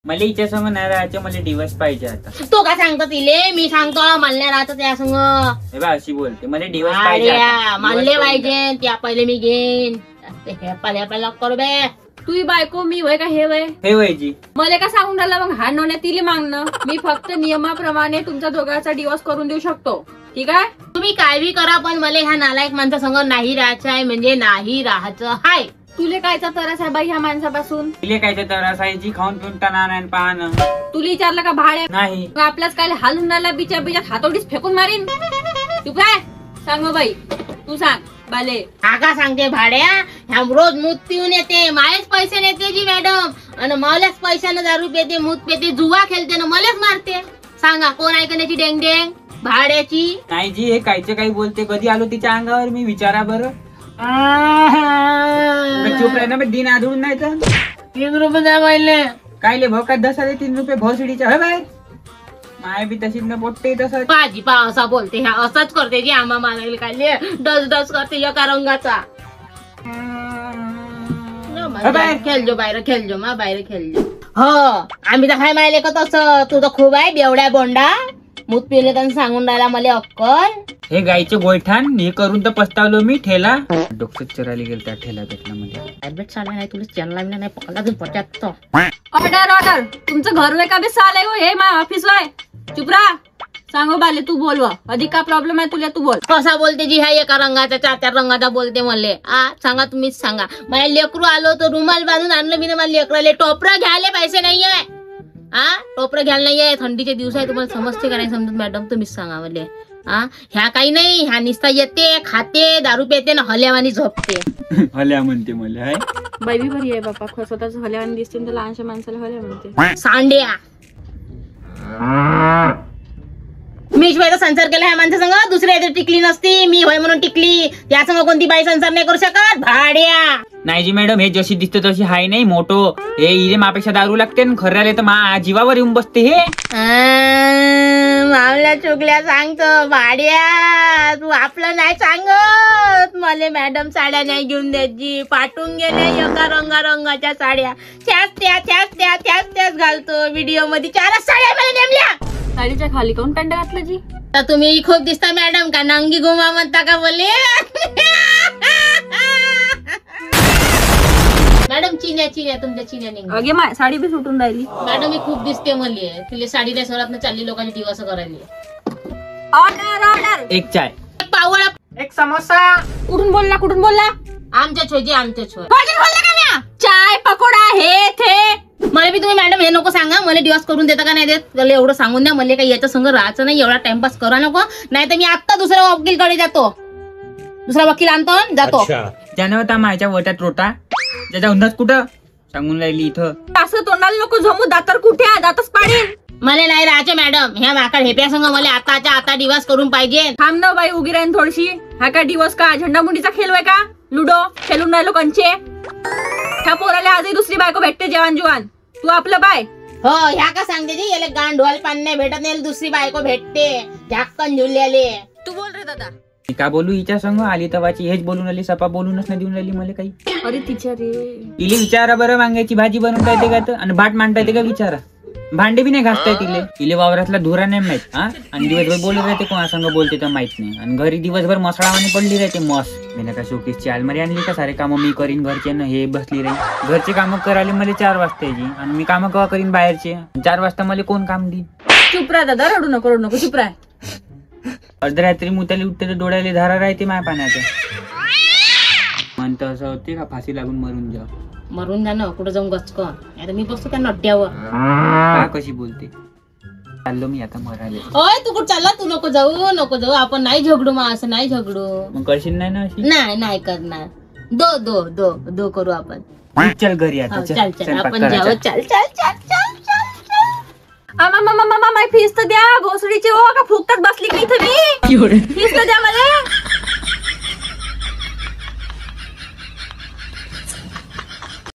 मला हिच्या संग नाही राहायचं, मला दिवस पाहिजे आता. तो का सांगतो तिले? मी सांगतो मला राहतो त्या संग. हे बा अशी बोलते, मला दिवस पाहिजे आता. मानले पाहिजे त्या पहिले मी घेईन. पहिले करू बे. तुही बायको मी वय का हे वय? हे वयजी मला का सांगून राहिला मग हा नवण्या तिले मागणं? मी फक्त नियमाप्रमाणे तुमच्या दोघांचा डिवोर्स करून देऊ शकतो, ठीक आहे? तुम्ही काय बी करा पण मला ह्या नालायक माणसा संग नाही राहायचं आहे, म्हणजे नाही राहायचं हाय. तुले कायचा त्रास आहे बाई ह्या माणसापासून? तिले काय तर असायची खाऊन पिऊन टाणार नाही पाहणं. तुला विचारलं का भाड्या? नाही. आपल्याच काय हालून राहिला बिचार हातोडीच फेकून मारीन. तू काय सांग मग बाई, तू सांग बाले. हा का सांगते भाड्या? ह्या रोज मूत पिऊन येते, मायच पैसे नेते जी मॅडम, आणि मलाच पैशानं दारू पेते, मूत पेते, जुवा खेळते ना मलाच मारते. सांगा कोण ऐकण्याची डेंग डेंग भाड्याची? नाही जी, हे कायचं काही बोलते. कधी आलो तिच्या अंगावर मी? विचारा बरं. चुप राह ना, दिन आधळून नाही तर. 3 रुपये द्या पहिले. काय ले भाऊ? काय 10 आले 3 रुपये भोसडीच्या? बाय माय बी तशीच न पोटते तसं. पाजी पा असा बोलते, ह्या असंच करते जी आम्हा मागायला काय डस डस करते एका रंगाचा. खेळजो बाहेर, खेळजो मा बाहेर खेळजो. हो आम्ही तर काय माहिले का तसं? तू तर खूप आहे बेवड्या बोंडा. मूत पिले तर सांगून राहिला मला अक्कल. हे गायचे गोयठान हे करून तर पस्तावलो मी. ठेला डोक्यात चरायला गेल त्या ठेला भेटला म्हणजे. ॲडमिट साला नाही तुला चॅनल नाही पकडला तू पटात. Order order. तुमचं घर वे का बे साले हो? हे मा ऑफिस वाय. चुप राहा. सांगो बाले तू बोलवा. अधिक का प्रॉब्लेम आहे तुला? तू बोल. कसा बोलते जी ह्या एका रंगाचा 4 रंगाचा बोलते मले. सांगा तुम्हीच सांगा. माझ्या लेकरू आलो तो रुमाल बांधून आणलं मी ना. मला लेकराले टोपरा घ्यायला पैसे नाहीये. टोपरा घ्यायला नाहीये. थंडीचे दिवस आहे. तुम्हाला समजते का नाही समजत मॅडम? तुम्हीच सांगा मले. ह्या काही नाही. ह्या निस्ता येते, खाते, दारू पेते ना हल्यावानी झोपते. हल्या म्हणते मला. हाय बाई बी बरी आहे बापा. स्वतःच हल्यावानी दिसते तर लहानशा माणसाला हल्या म्हणते. सांड्या मीच बाई संसार केला ह्या माणसा संग. दुसऱ्या टिकली नसती. मी होय म्हणून टिकली. त्या संग कोणती बाई संसार नाही करू शकत भाड्या. नाही जी मॅडम, हे जशी दिसते तशी हाय नाही. मोठो हे इले मापेक्षा दारू लागते खऱ्याले तर मा जीवावर येऊन बसते. हे मामल्या चुकल्या सांगतो भाड्या. तू आपलं नाही सांगत. मला मॅडम साड्या नाही घेऊन द्यायची. पाठवून गेले एका रंगाच्या साड्या. त्याच घालतो. व्हिडिओ मध्ये 4 साड्या मला नेमल्या. साडीच्या खाली कोण पॅन्ट घातलं जी? तर तुम्ही खूप दिसता मॅडम. का नंगी गुमा म्हणता का बोले? मॅडम चिन्या तुमच्या चिन्या निघ. अगे माय साडी बी सुटून राहिली. मॅडम मी खूप दिसते मले. तिला साडीला स्वरात चालली लोकांनी दिवस करायला. Order order. एक चाय, एक पावळा, एक समोसा. कुठून बोलला? आमच्या छोजी आमच्या छोय. चाय पकोडा हे थे. मला बी तुम्ही मॅडम हे नको सांगा. मला दिवस करून देता का नाही देत? मला एवढं सांगून द्या. मला काही याच्या संग राहायचं नाही. एवढा टाइमपास करा नको. नाही तर मी आता दुसऱ्या वकीलकडे जातो. दुसरा वकील आणतो जातो. त्यानं होता माझ्या वटात रोटा. त्याच्या उन्हात कुठं सांगून राहिली इथं. असं तोंडाला नको जमू. दातर कुठे आहे? दातच पाडीन. मला नाही राहायचं मॅडम. ह्या माकड हेप्या संग मला आताच्या आता दिवस करून पाहिजे. थांब ना बाई उगी राहीन थोडीशी. हा का दिवस का झेंडा मुंडीचा खेळ आहे का? लुडो खेळून राहिलो कंचे. ह्या पोराला आजही दुसरी बायको भेटते जवान जुवान. तू आपलं बाय. हो ह्या का सांगते जी याला गांड ढोल पान नाही भेटत नाही. दुसरी बायको भेटते झाक्कन झुल्याले. तू बोल रे दादा. मी का बोलू हिच्या संग? आली तवाची हेच बोलून राहिली. सपा बोलूनच नाही देऊन राहिली मला काही. अरे तिच्या रे. इले विचारा बरं. वांग्याची भाजी बनवता येते का? आणि भात मांडता येते का? विचारा. भांडे बी नाही घासता येते. इले वावरातला धुरा नाही माहित. आणि दिवसभर बोलत राहते. कोणा संग बोलते तर माहित नाही. आणि घरी दिवसभर मसळावानी पडली राहते. मी का शोकेसची अलमारी आणली का? सारे कामं मी करीन घरचे ना. हे बसली राहील. घरचे कामं करायला मला 4 वाजता यायची. आणि मी कामं केव्हा करीन बाहेरचे? 4 वाजता मला कोण काम देईन? चुप राहा दादा. रडू नको चुप राहा. अर्धरात्री मुताली उठते तर डोळ्याला धारा राहते माय पाण्याचं. म्हणतं असं होते का फाशी लागून मरून जा. मरून जा ना. कुठं जाऊन गचकन. आता मी बसतो त्या नड्यावर. का कशी बोलते? चाललो मी आता मरायला. होय तू कुठं चालला? तू नको जाऊ. आपण नाही झगडू. मग असं नाही झगडू. मग करशील नाही ना अशी? नाही करणार. दो करू आपण. चल घरी आता. चल आपण जाऊ. चल माय फीस तर द्या. भोसडीची. हो का फुकटात बसली का इथं मी? फीस तर द्या मला.